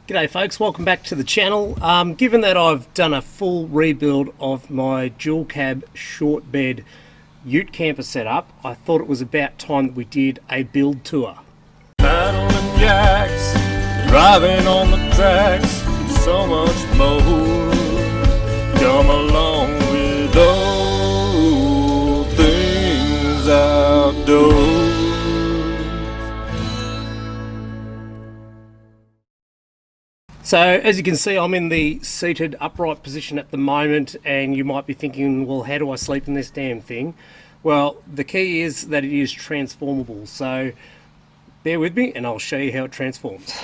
G'day folks, welcome back to the channel. Given that I've done a full rebuild of my dual cab short bed ute camper setup, I thought it was about time that we did a build tour. Paddling jacks, driving on the tracks, so much more. Come along with all things outdoors. So as you can see, I'm in the seated upright position at the moment, and you might be thinking, well, how do I sleep in this damn thing? Well, the key is that it is transformable, so bear with me and I'll show you how it transforms.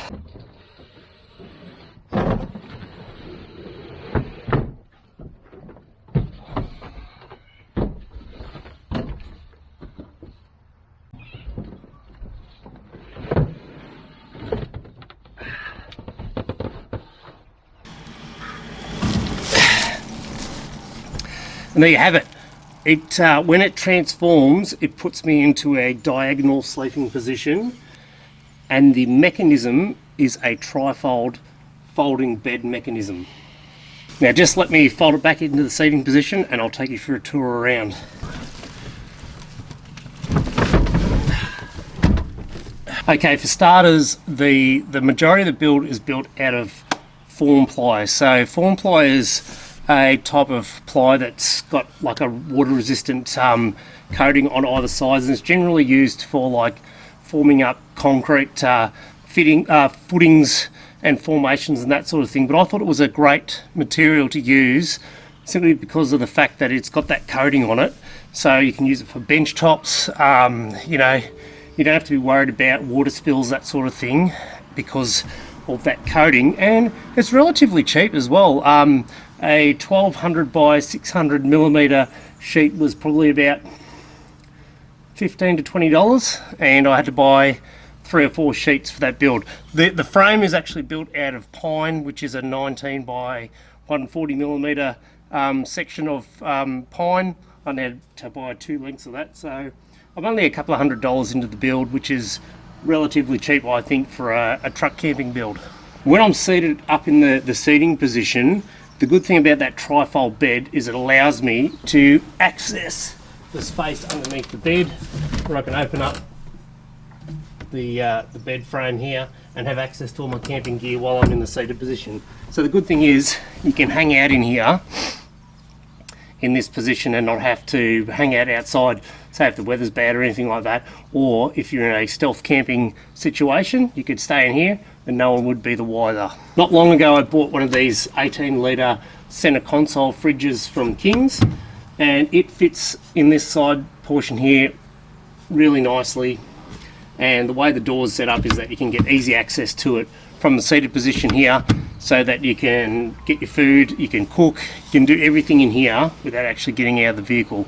And there you have it. When it transforms, it puts me into a diagonal sleeping position, and the mechanism is a trifold folding bed mechanism. Now just let me fold it back into the seating position and I'll take you for a tour around. Okay, for starters, the majority of the build is built out of form ply. So form ply is a type of ply that's got like a water resistant coating on either side, and it's generally used for like forming up concrete footings and formations and that sort of thing. But I thought it was a great material to use simply because of the fact that it's got that coating on it, so you can use it for bench tops. You know, you don't have to be worried about water spills, that sort of thing, because of that coating, and it's relatively cheap as well. A 1200 by 600 millimeter sheet was probably about $15 to $20, and I had to buy 3 or 4 sheets for that build. The frame is actually built out of pine, which is a 19 by 140 millimeter section of pine. I had to buy 2 lengths of that, so I'm only a couple of $100 into the build, which is relatively cheap, I think, for a truck camping build. When I'm seated up in the seating position, the good thing about that trifold bed is it allows me to access the space underneath the bed, where I can open up the bed frame here and have access to all my camping gear while I'm in the seated position. So the good thing is you can hang out in here in this position and not have to hang out outside, say if the weather's bad or anything like that, or if you're in a stealth camping situation, you could stay in here and no one would be the wiser. Not long ago I bought one of these 18 litre centre console fridges from Kings, and it fits in this side portion here really nicely, and the way the door's set up is that you can get easy access to it from the seated position here, so that you can get your food, you can cook, you can do everything in here without actually getting out of the vehicle.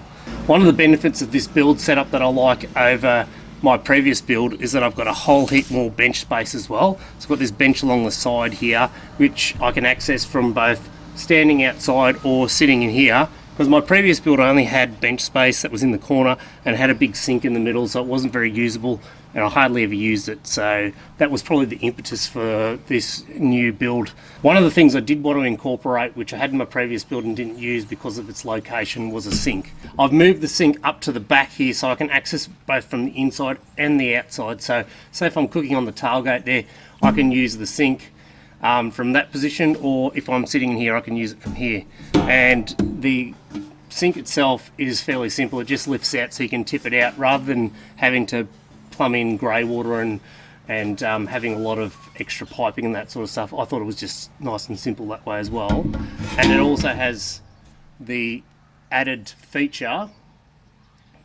One of the benefits of this build setup that I like over my previous build is that I've got a whole heap more bench space as well. So I've got this bench along the side here, which I can access from both standing outside or sitting in here, because my previous build I only had bench space that was in the corner and had a big sink in the middle, so it wasn't very usable and I hardly ever used it. So that was probably the impetus for this new build. One of the things I did want to incorporate, which I had in my previous build and didn't use because of its location, was a sink. I've moved the sink up to the back here so I can access both from the inside and the outside. So say if I'm cooking on the tailgate there, I can use the sink from that position, or if I'm sitting in here I can use it from here. And the sink itself is fairly simple. It just lifts out so you can tip it out rather than having to plumb in grey water and having a lot of extra piping and that sort of stuff. I thought it was just nice and simple that way as well. And it also has the added feature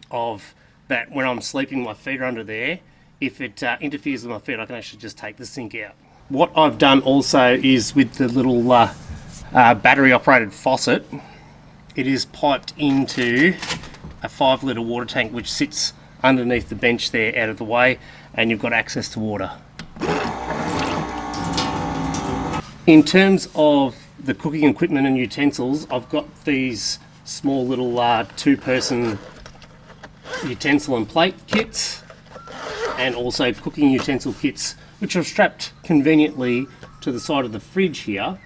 of that when I'm sleeping, my feet are under there. If it interferes with my feet, I can actually just take the sink out. What I've done also is with the little battery operated faucet, it is piped into a 5 litre water tank which sits underneath the bench there out of the way, and you've got access to water. In terms of the cooking equipment and utensils, I've got these small little 2-person utensil and plate kits, and also cooking utensil kits, which are strapped conveniently to to the side of the fridge here,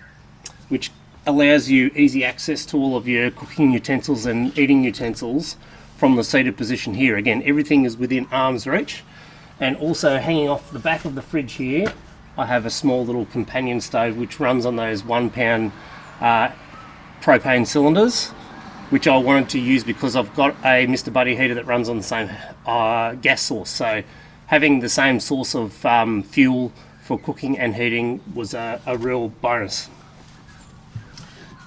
which allows you easy access to all of your cooking utensils and eating utensils from the seated position here. Again, everything is within arm's reach. And also hanging off the back of the fridge here, I have a small little companion stove which runs on those 1 pound propane cylinders, which I wanted to use because I've got a Mr. Buddy heater that runs on the same gas source. So having the same source of fuel for cooking and heating was a real bonus.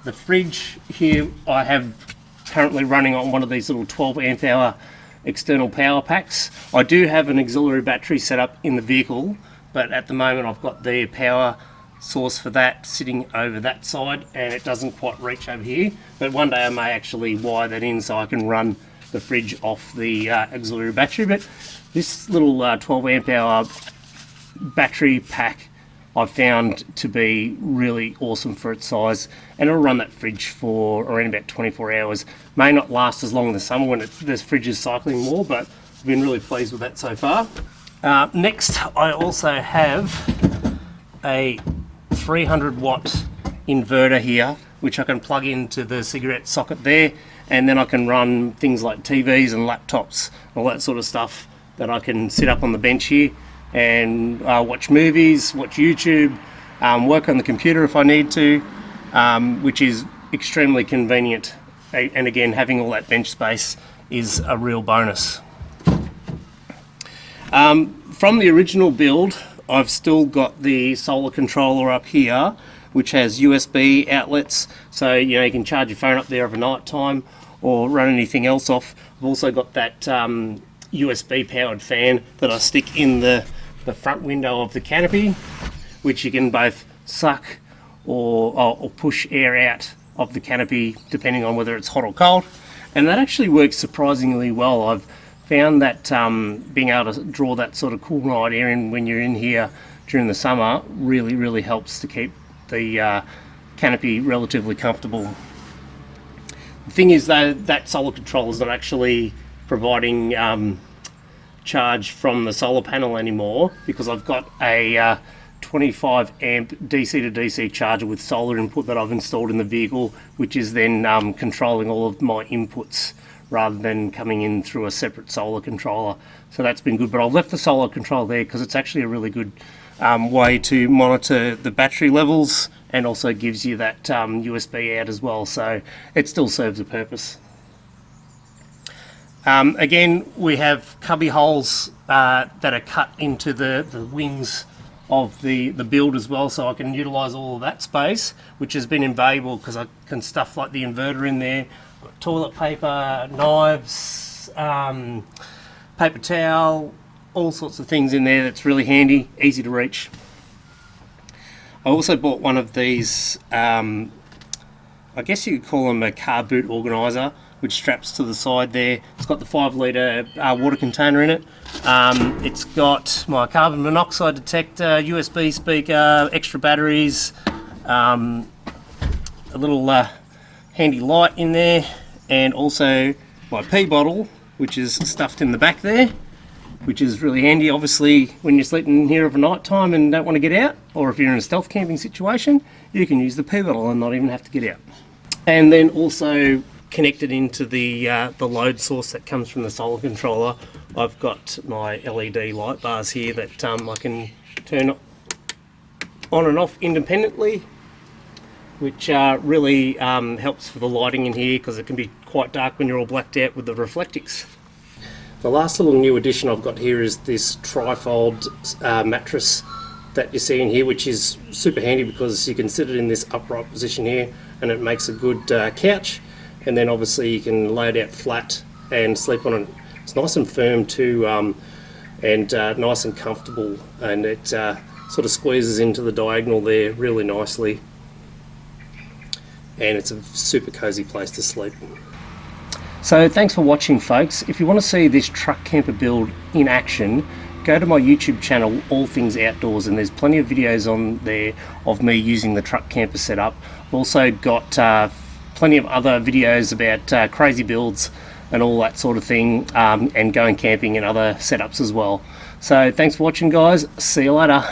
The fridge here I have currently running on one of these little 12 amp hour external power packs. I do have an auxiliary battery set up in the vehicle, but at the moment I've got the power source for that sitting over that side and it doesn't quite reach over here. But one day I may actually wire that in so I can run the fridge off the auxiliary battery. But this little 12 amp hour battery pack I've found to be really awesome for its size, and it'll run that fridge for around about 24 hours. May not last as long in the summer when this fridge is cycling more, but I've been really pleased with that so far. Next, I also have a 300 watt inverter here, which I can plug into the cigarette socket there, and then I can run things like TVs and laptops, all that sort of stuff that I can sit up on the bench here and watch movies, watch YouTube, work on the computer if I need to, which is extremely convenient. And again, having all that bench space is a real bonus. From the original build, I've still got the solar controller up here, which has USB outlets, so you know you can charge your phone up there overnight time or run anything else off. I've also got that USB powered fan that I stick in the front window of the canopy, which you can both suck or push air out of the canopy depending on whether it's hot or cold, and that actually works surprisingly well. I've found that being able to draw that sort of cool night air in when you're in here during the summer really helps to keep the canopy relatively comfortable. The thing is though, that solar controller is not actually providing charge from the solar panel anymore, because I've got a 25 amp DC to DC charger with solar input that I've installed in the vehicle, which is then controlling all of my inputs rather than coming in through a separate solar controller. So that's been good, but I've left the solar control there because it's actually a really good way to monitor the battery levels, and also gives you that USB out as well, so it still serves a purpose. Again, we have cubby holes that are cut into the wings of the build as well, so I can utilise all of that space, which has been invaluable because I can stuff like the inverter in there, toilet paper, knives, paper towel, all sorts of things in there. That's really handy, easy to reach. I also bought one of these, I guess you could call them a car boot organiser, which straps to the side there. It's got the 5 litre water container in it. It's got my carbon monoxide detector, USB speaker, extra batteries, a little handy light in there, and also my pee bottle, which is stuffed in the back there, which is really handy obviously when you're sleeping in here overnight time and don't want to get out, or if you're in a stealth camping situation, you can use the pee bottle and not even have to get out. And then also connected into the load source that comes from the solar controller, I've got my LED light bars here that I can turn on and off independently, which really helps for the lighting in here because it can be quite dark when you're all blacked out with the Reflectix. The last little new addition I've got here is this trifold mattress that you see in here, which is super handy because you can sit it in this upright position here and it makes a good couch, and then obviously you can lay it out flat and sleep on it. It's nice and firm too, and nice and comfortable, and it sort of squeezes into the diagonal there really nicely, and it's a super cozy place to sleep. So thanks for watching, folks. If you want to see this truck camper build in action, go to my YouTube channel, All Things Outdoors, and there's plenty of videos on there of me using the truck camper setup. I've also got plenty of other videos about crazy builds and all that sort of thing, and going camping and other setups as well. So thanks for watching, guys. See you later.